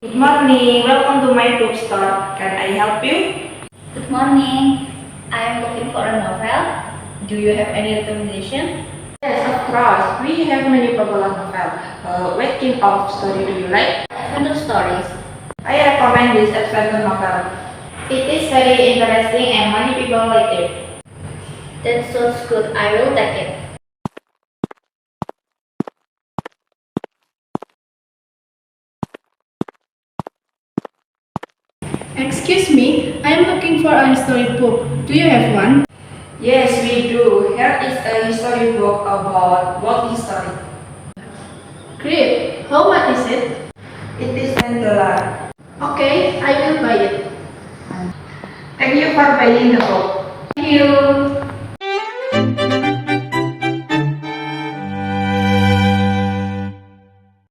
Good morning, welcome to my bookstore. Can I help you? Good morning. I am looking for a novel. Do you have any recommendation? Yes, of course. We have many popular novels. What kind of story do you like? Adventure stories. I recommend this adventure novel. It is very interesting and many people like it. That sounds good. I will take it. Excuse me, I am looking for a history book. Do you have one? Yes, we do. Here is a history book about world history. Great. How much is it? It is $10. Okay, I will buy it. Thank you for buying the book. Thank you.